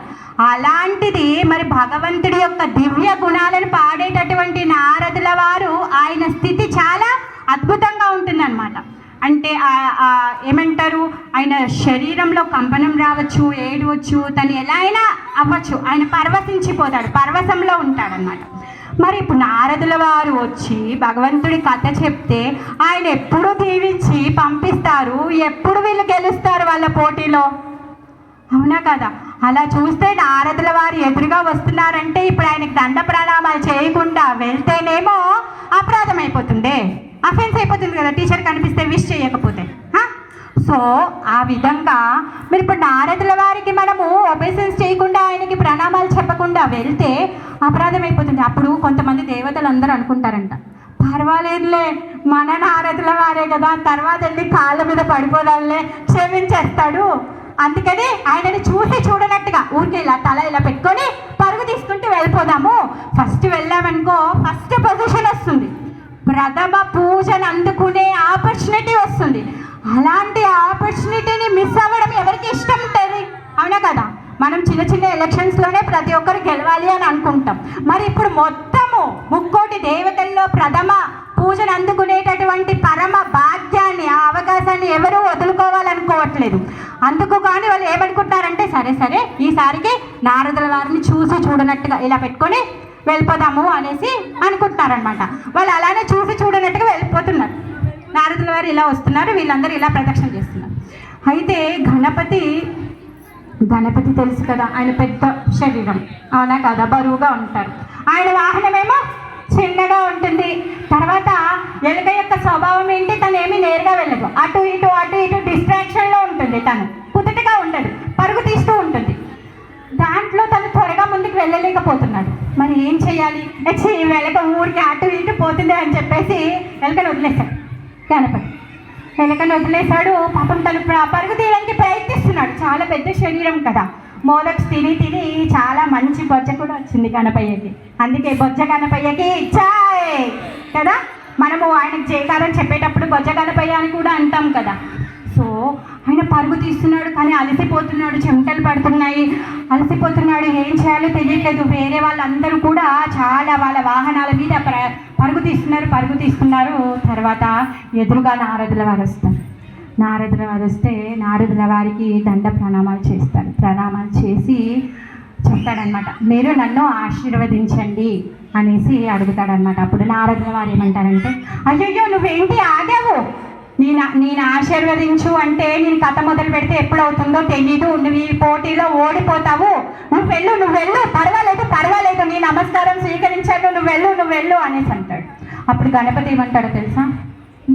అలాంటిది మరి భగవంతుడి యొక్క దివ్య గుణాలను పాడేటటువంటి నారదుల వారు ఆయన స్థితి చాలా అద్భుతంగా ఉంటుందన్నమాట. అంటే ఏమంటారు, ఆయన శరీరంలో కంపనం రావచ్చు, ఏడవచ్చు, తను ఎలా అయినా అవ్వచ్చు, ఆయన పరవశించిపోతాడు, పరవశంలో ఉంటాడనమాట. మరి ఇప్పుడు నారదుల వారు వచ్చి భగవంతుడి కథ చెప్తే ఆయన ఎప్పుడు దీవించి పంపిస్తారు, ఎప్పుడు వీళ్ళు గెలుస్తారు వాళ్ళ పోటీలో, అవునా కదా? అలా చూస్తే నారదుల వారు ఎదురుగా వస్తున్నారంటే ఇప్పుడు ఆయనకి దండ ప్రణామాలు చేయకుండా వెళ్తేనేమో అపరాధం అయిపోతుంది, అఫెన్స్ అయిపోతుంది కదా, టీచర్ కనిపిస్తే విష్ చేయకపోతే. సో ఆ విధంగా మీరు ఇప్పుడు నారదుల వారికి మనము ఒబేసెన్స్ చేయకుండా ఆయనకి ప్రణామాలు చెప్పకుండా వెళ్తే అపరాధం అయిపోతుంది. అప్పుడు కొంతమంది దేవతలు అందరూ అనుకుంటారంట, పర్వాలేదులే మన నారదుల వారే కదా, తర్వాత వెళ్ళి కాళ్ళ మీద పడిపోదాంలే, క్షమించేస్తాడు, అందుకని ఆయనని చూసి చూడనట్టుగా ఊరికి ఇలా తల ఇలా పెట్టుకొని పరుగు తీసుకుంటూ వెళ్ళిపోదాము. ఫస్ట్ వెళ్ళామనుకో ఫస్ట్ పొజిషన్ వస్తుంది, ప్రథమ పూజను అందుకునే ఆపర్చునిటీ వస్తుంది. అలాంటి ఆపర్చునిటీని మిస్ అవ్వడం ఎవరికి ఇష్టం ఉంటుంది, అవునా కదా? మనం చిన్న చిన్న ఎలక్షన్స్లోనే ప్రతి ఒక్కరు గెలవాలి అని అనుకుంటాం. మరి ఇప్పుడు మొత్తము 3,000,000 దేవతల్లో ప్రథమ పూజను అందుకునేటటువంటి పరమ భాగ్యాన్ని, ఆ అవకాశాన్ని ఎవరూ వదులుకోవాలనుకోవట్లేదు. అందుకు కానీ వాళ్ళు ఏమనుకుంటున్నారంటే సరే సరే ఈసారికి నారదుల వారిని చూసి చూడనట్టుగా ఇలా పెట్టుకొని వెళ్ళిపోదాము అనేసి అనుకుంటున్నారనమాట. వాళ్ళు అలానే చూసి చూడనట్టుగా వెళ్ళిపోతున్నారు. నారదుల వారు ఇలా వస్తున్నారు, వీళ్ళందరూ ఇలా ప్రదక్షిణ చేస్తున్నారు. అయితే గణపతి తెలుసు కదా, ఆయన పెద్ద శరీరం, అవునా కదా, బరువుగా ఉంటారు. ఆయన వాహనమేమో చిన్నగా ఉంటుంది. తర్వాత ఎలుక యొక్క స్వభావం ఏంటి, తను ఏమీ నేరుగా వెళ్ళదు, అటు ఇటు డిస్ట్రాక్షన్లో ఉంటుంది, తను కుదుటగా ఉండదు, పరుగు తీస్తూ ఉంటుంది. దాంట్లో తను త్వరగా ముందుకు వెళ్ళలేకపోతున్నాడు. మరి ఏం చేయాలి, ఎలక ఊరికి అటు ఇటు పోతుంది అని చెప్పేసి ఎలుకను వదిలేశాడు. గణపతి ఎలుకను వదిలేశాడు. పాపం తను పరుగు తీయడానికి ప్రయత్నిస్తున్నాడు, చాలా పెద్ద శరీరం కదా. మోదక్స్ తిని చాలా మంచి బొజ్జ కూడా వచ్చింది గణపయ్యకి. అందుకే బొజ్జ గణపయ్యకి చాయ్ కదా, మనము ఆయనకు జయకారం చెప్పేటప్పుడు బొజ్జ గణపయ్య అని కూడా అంటాం కదా. సో ఆయన పరుగు తీస్తున్నాడు, కానీ అలసిపోతున్నాడు, చెమటలు పడుతున్నాయి, అలసిపోతున్నాడు, ఏం చేయాలో తెలియట్లేదు. వేరే వాళ్ళందరూ కూడా చాలా వాళ్ళ వాహనాల మీద పరుగు తీస్తున్నారు. తర్వాత ఎదురుగా నారదుల వారు వస్తారు. నారదుల వారు వస్తే నారదుల వారికి దండ ప్రణామాలు చేస్తారు. ప్రణామాలు చేసి చెప్తాడనమాట, మీరు నన్ను ఆశీర్వదించండి అనేసి అడుగుతాడనమాట. అప్పుడు నారదుల వారు ఏమంటారంటే, అయ్యయ్యో నువ్వేంటి ఆగావు, నేను ఆశీర్వదించు అంటే నేను కథ మొదలు పెడితే ఎప్పుడవుతుందో తెలీదు, నువ్వు ఈ పోటీలో ఓడిపోతావు, నువ్వు వెళ్ళు, పర్వాలేదు నీ నమస్కారం స్వీకరించాను, నువ్వు వెళ్ళు అనేసి అంటాడు. అప్పుడు గణపతి ఏమంటాడో తెలుసా,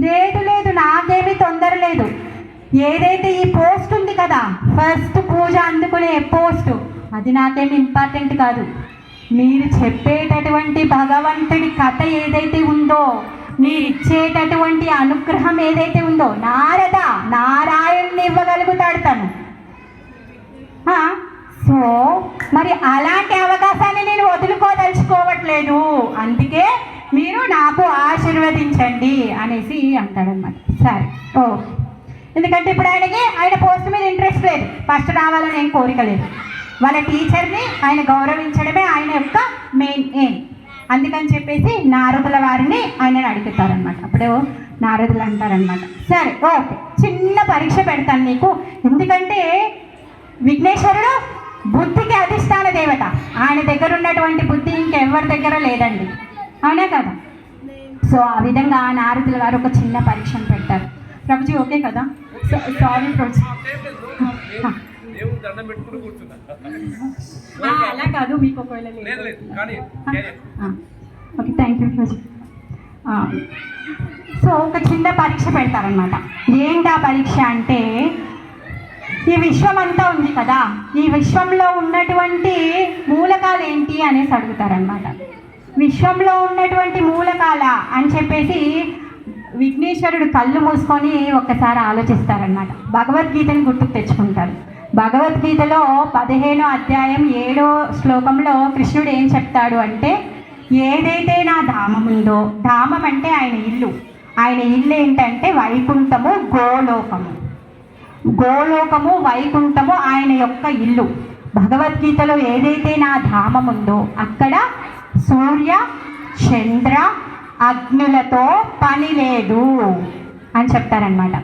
లేదు నాకేమీ తొందర లేదు, ఏదైతే ఈ పోస్ట్ ఉంది కదా, ఫస్ట్ పూజ అందుకునే పోస్ట్, అది నాకేమి ఇంపార్టెంట్ కాదు, మీరు చెప్పేటటువంటి భగవంతుడి కథ ఏదైతే ఉందో, మీరు ఇచ్చేటటువంటి అనుగ్రహం ఏదైతే ఉందో, నారాయణ్ని ఇవ్వగలుగుతాడు తను. సో మరి అలాంటి అవకాశాన్ని నేను వదులుకోదలుచుకోవట్లేదు, అందుకే మీరు నాకు ఆశీర్వదించండి అనేసి అంటాడనమాట. సరే ఓకే, ఎందుకంటే ఇప్పుడు ఆయన పోస్ట్ మీద ఇంట్రెస్ట్ లేదు, ఫస్ట్ రావాలని ఏం కోరిక లేదు, వాళ్ళ టీచర్ని ఆయన గౌరవించడమే ఆయన యొక్క మెయిన్ ఎయిమ్. అందుకని చెప్పేసి నారదుల వారిని ఆయనని అడుగుతారనమాట. అప్పుడు నారదులు అంటారనమాట, సరే ఓకే చిన్న పరీక్ష పెడతాను నీకు, ఎందుకంటే విఘ్నేశ్వరుడు బుద్ధికి అధిష్టాన దేవత, ఆయన దగ్గర ఉన్నటువంటి బుద్ధి ఇంకెవరి దగ్గర లేదండి, అవునా కదా? సో ఆ విధంగా నారదుల వారు ఒక చిన్న పరీక్షను పెట్టారు. ప్రభుజీ ఓకే కదా? సారీ ప్రభుజీ, అలా కాదు, మీకు ఒకవేళ okay thank you Prabhuji. So ఒక చిన్న పరీక్ష పెడతారనమాట. ఏంటి ఆ పరీక్ష అంటే, ఈ విశ్వం అంతా ఉంది కదా, ఈ విశ్వంలో ఉన్నటువంటి మూలకాలు ఏంటి అనేసి అడుగుతారనమాట. విశ్వంలో ఉన్నటువంటి మూలకాల అని చెప్పేసి విఘ్నేశ్వరుడు కళ్ళు మూసుకొని ఒక్కసారి ఆలోచిస్తారనమాట. భగవద్గీతని గుర్తుకు తెచ్చుకుంటారు. భగవద్గీతలో 15వ అధ్యాయం 7వ శ్లోకంలో కృష్ణుడు ఏం చెప్తాడు అంటే, ఏదైతే నా ధామం ఉందో, ధామం అంటే ఆయన ఇల్లు, ఆయన ఇల్లు ఏంటంటే వైకుంఠము, గోలోకము. గోలోకము వైకుంఠము ఆయన యొక్క ఇల్లు. భగవద్గీతలో ఏదైతే నా ధామం ఉందో అక్కడ సూర్య చంద్ర అగ్నులతో పని లేదు అని చెప్తారనమాట.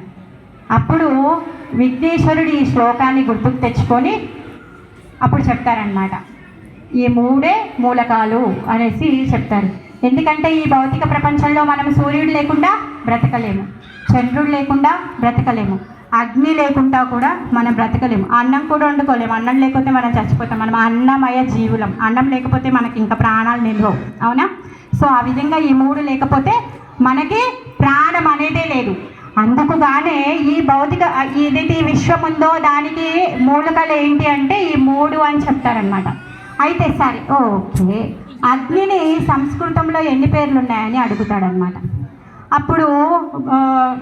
అప్పుడు విఘ్నేశ్వరుడు ఈ శ్లోకాన్ని గుర్తుకు తెచ్చుకొని అప్పుడు చెప్తారనమాట, ఈ మూడే మూలకాలు అనేసి చెప్తారు. ఎందుకంటే ఈ భౌతిక ప్రపంచంలో మనం సూర్యుడు లేకుండా బ్రతకలేము, చంద్రుడు లేకుండా బ్రతకలేము, అగ్ని లేకుండా కూడా మనం బ్రతకలేము, అన్నం కూడా వండుకోలేము. అన్నం లేకపోతే మనం చచ్చిపోతాం. మనం అన్నమయ జీవులం. అన్నం లేకపోతే మనకి ఇంకా ప్రాణాలు నిలవవు, అవునా? సో ఆ విధంగా ఈ మూడు లేకపోతే మనకి ప్రాణం అనేదే లేదు. అందుకుగానే ఈ భౌతిక ఏదైతే ఈ విశ్వం ఉందో దానికి మూలకాలు ఏంటి అంటే ఈ మూడు అని చెప్తారనమాట. అయితే సరే, ఓకే, అగ్నిని సంస్కృతంలో ఎన్ని పేర్లు ఉన్నాయని అడుగుతాడనమాట. అప్పుడు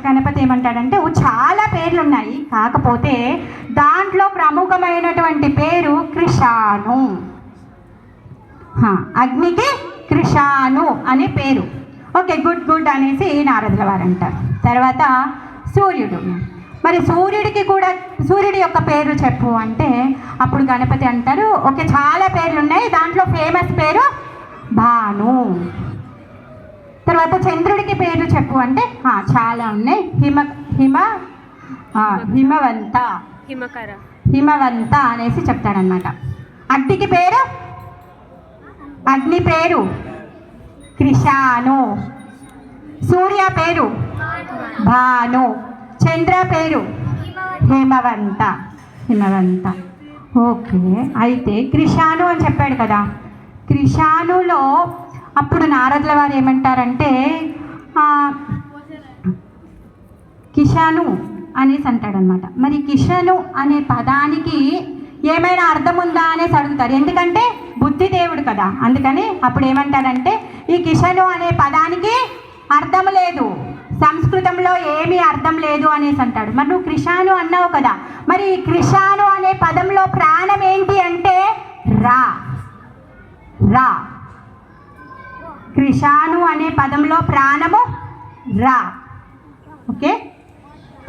గణపతి ఏమంటాడంటే చాలా పేర్లు ఉన్నాయి, కాకపోతే దాంట్లో ప్రముఖమైనటువంటి పేరు కృషాను. అగ్నికి కృషాను అనే పేరు. ఓకే, గుడ్ గుడ్ అనేసి నారదుల వారు అంటారు. తర్వాత సూర్యుడు. మరి సూర్యుడికి కూడా సూర్యుడి యొక్క పేరు చెప్పు అంటే అప్పుడు గణపతి అంటారు, ఓకే చాలా పేర్లు ఉన్నాయి, దాంట్లో ఫేమస్ పేరు భాను. తర్వాత చంద్రుడికి పేరు చెప్పు అంటే చాలా ఉన్నాయి, హిమవంత అనేసి చెప్తాడనమాట. అగ్నికి పేరు, అగ్ని పేరు కృషాను, సూర్య పేరు భాను, చంద్ర పేరు హిమవంత. ఓకే, అయితే కృషాను అని చెప్పాడు కదా, కృషానులో అప్పుడు నారదుల వారు ఏమంటారంటే కిషాను అనేసి అంటాడనమాట. మరి కిషాను అనే పదానికి ఏమైనా అర్థం ఉందా అనేసి అడుగుతారు, ఎందుకంటే బుద్ధిదేవుడు కదా. అందుకని అప్పుడు ఏమంటారంటే ఈ కిషాను అనే పదానికి అర్థం లేదు, సంస్కృతంలో ఏమీ అర్థం లేదు అనేసి అంటాడు. మరి నువ్వు కృషాను అన్నావు కదా, మరి ఈ కృషాను అనే పదంలో ప్రాణం ఏంటి అంటే రా. కృషాను అనే పదంలో ప్రాణము రా. ఓకే,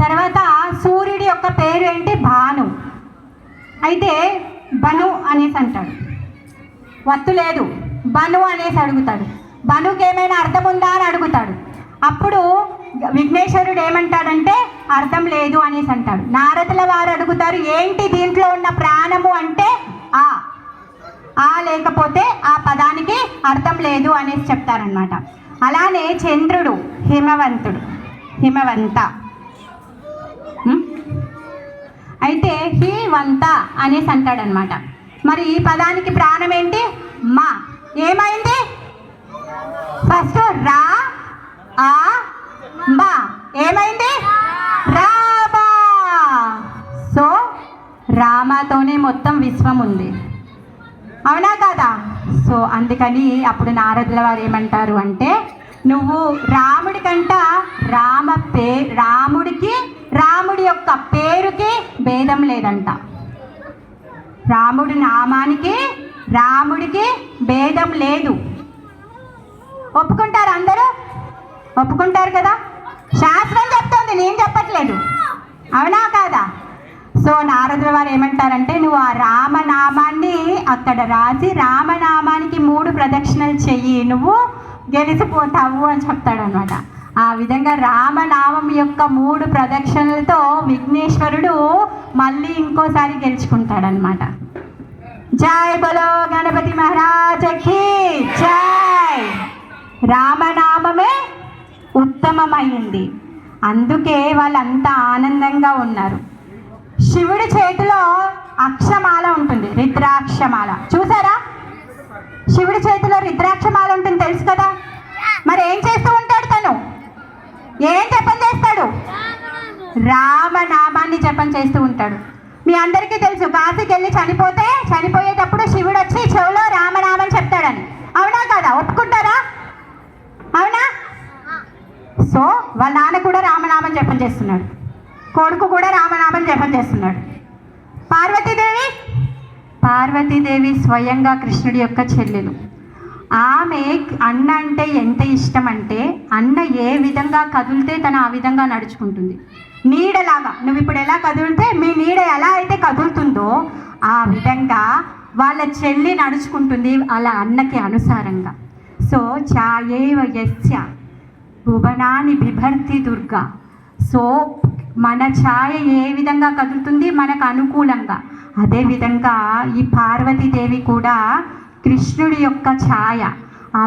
తర్వాత సూర్యుడి యొక్క పేరు ఏంటి భాను. అయితే బను అనేసి అంటాడు, వత్తు లేదు, బను అనేసి అడుగుతాడు. బనుకి ఏమైనా అర్థం ఉందా అని అడుగుతాడు. అప్పుడు విఘ్నేశ్వరుడు ఏమంటాడంటే అర్థం లేదు అనేసి అంటాడు. నారదుల వారు అడుగుతారు, ఏంటి దీంట్లో ఉన్న ప్రాణము అంటే ఆ లేకపోతే ఆ పదానికి అర్థం లేదు అనేసి చెప్తారనమాట. అలానే చంద్రుడు హిమవంత. అయితే హివంత అనేసి అంటాడనమాట. మరి ఈ పదానికి ప్రాణం ఏంటి మా. ఏమైంది ఫస్ట్ రా ఆ బా, ఏమైంది రామా. సో రామాతోనే మొత్తం విశ్వం ఉంది, అవునా కదా? సో అందుకని అప్పుడు నారదుల వారు ఏమంటారు అంటే నువ్వు రాముడి కంట రాముడికి రాముడి యొక్క పేరుకి భేదం లేదంట. రాముడి నామానికి రాముడికి భేదం లేదు. ఒప్పుకుంటారు అందరూ? ఒప్పుకుంటారు కదా? శాస్త్రం చెప్తుంది, నేను చెప్పట్లేదు, అవునా కాదా? సో నారదుల వారు ఏమంటారంటే నువ్వు ఆ రామనామాన్ని అక్కడ రాసి రామనామానికి 3 ప్రదక్షిణలు చెయ్యి, నువ్వు గెలిచిపోతావు అని చెప్తాడనమాట. ఆ విధంగా రామనామం యొక్క 3 ప్రదక్షిణలతో విఘ్నేశ్వరుడు మళ్ళీ ఇంకోసారి గెలుచుకుంటాడనమాట. జై బలో గణపతి మహారాజకి జై. రామనామమే ఉత్తమమైంది, అందుకే వాళ్ళంతా ఆనందంగా ఉన్నారు. శివుడి చేతిలో అక్షమాల ఉంటుంది, రుద్రాక్షమాల. చూసారా? శివుడి చేతిలో రుద్రాక్షమాల ఉంటుంది, తెలుసు కదా? మరి ఏం చేస్తూ ఉంటాడు తను? ఏం జపం చేస్తాడు? రామనామాన్ని జపం చేస్తూ ఉంటాడు. మీ అందరికీ తెలుసు, కాశీకి వెళ్ళి చనిపోయేటప్పుడు శివుడు వచ్చి చెవులో రామనామం చెప్తాడని, అవునా కదా? ఒప్పుకుంటారా? అవునా? సో వాళ్ళ నాన్న కూడా రామనామం జపం చేస్తున్నాడు, కొడుకు కూడా రామనామం జపం చేస్తున్నాడు. పార్వతి స్వయంగా కృష్ణుడి యొక్క చెల్లెలు. ఆమె అన్న అంటే ఎంత ఇష్టం అంటే అన్న ఏ విధంగా కదిలితే తను ఆ విధంగా నడుచుకుంటుంది. నీడలాగా నువ్వు ఇప్పుడు ఎలా కదిలితే మీ నీడ ఎలా అయితే కదులుతుందో ఆ విధంగా వాళ్ళ చెల్లి నడుచుకుంటుంది అలా అన్నకి అనుసారంగా. సో ఛాయేవ యస్య భువనాని బిభర్తి దుర్గా. సో మన ఛాయ ఏ విధంగా కదులుతుంది మనకు అనుకూలంగా, అదేవిధంగా ఈ పార్వతీదేవి కూడా కృష్ణుడి యొక్క ఛాయ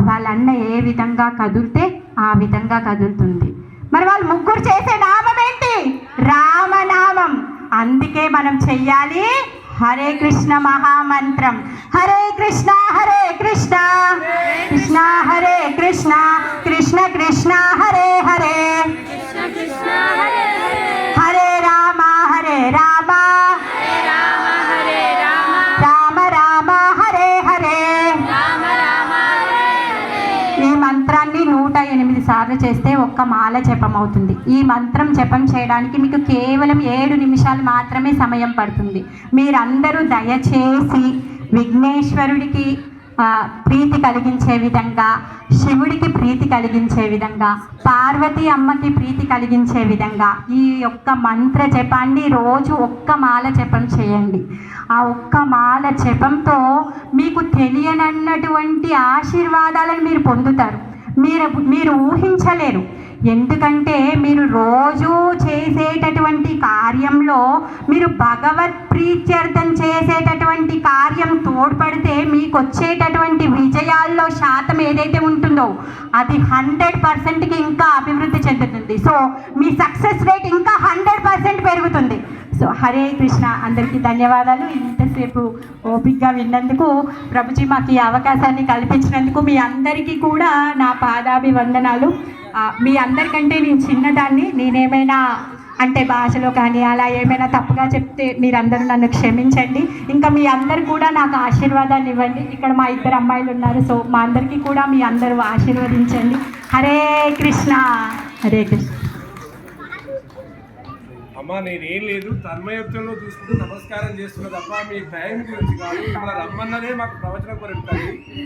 వాళ్ళన్న ఏ విధంగా కదిలితే ఆ విధంగా కదులుతుంది. మరి వాళ్ళు ముగ్గురు చేసే నామం ఏంటి? రామనామం. అందుకే మనం చెయ్యాలి హరే కృష్ణ మహామంత్రం. హరే కృష్ణ కృష్ణ హరే కృష్ణ కృష్ణ కృష్ణ హరే హరే హరే రామ రామ రామ హరే హరే. ఈ మంత్రాన్ని 108 సార్లు చేస్తే ఒక్క మాల జపం అవుతుంది. ఈ మంత్రం జపం చేయడానికి మీకు కేవలం 7 నిమిషాలు మాత్రమే సమయం పడుతుంది. మీరందరూ దయచేసి విఘ్నేశ్వరుడికి ప్రీతి కలిగించే విధంగా, శివుడికి ప్రీతి కలిగించే విధంగా, పార్వతీ అమ్మకి ప్రీతి కలిగించే విధంగా ఈ యొక్క మంత్ర జపాన్ని రోజు ఒక్క మాల జపం చేయండి. ఆ ఒక్క మాల జపంతో మీకు తెలియనన్నటువంటి ఆశీర్వాదాలను మీరు పొందుతారు. మీరు ఊహించలేరు. ఎందుకంటే మీరు రోజు చేసేటటువంటి కార్యంలో మీరు భగవత్ ప్రీత్యర్థం చేసేటటువంటి కార్యం తోడ్పడితే మీకు వచ్చేటటువంటి విజయాల్లో శాతం ఏదైతే ఉంటుందో అది 100%కి ఇంకా అభివృద్ధి చెందుతుంది. సో మీ సక్సెస్ రేట్ ఇంకా 100% పెరుగుతుంది. సో హరే కృష్ణ. అందరికీ ధన్యవాదాలు. ఇంతసేపు ఓపికగా విన్నందుకు, ప్రభుజీ మాకు ఈ అవకాశాన్ని కల్పించినందుకు మీ అందరికీ కూడా నా పాదాభివందనాలు. మీ అందరికంటే నేను చిన్నదాన్ని. నేనేమైనా అంటే భాషలో కానీ అలా ఏమైనా తప్పుగా చెప్తే మీరందరూ నన్ను క్షమించండి. ఇంకా మీ అందరు కూడా నాకు ఆశీర్వాదాన్ని ఇవ్వండి. ఇక్కడ మా 2 అమ్మాయిలు ఉన్నారు. సో మా అందరికీ కూడా మీ అందరూ ఆశీర్వదించండి. హరే కృష్ణ హరే కృష్ణ. అమ్మ నేనేం లేదు, తన్మయత్వంలో చూసుకుంటూ నమస్కారం చేస్తున్నా తప్ప మీ టైం గురించి కాదు. ఇక్కడ రమ్మన్నదే మాకు ప్రవచనం కొరకు.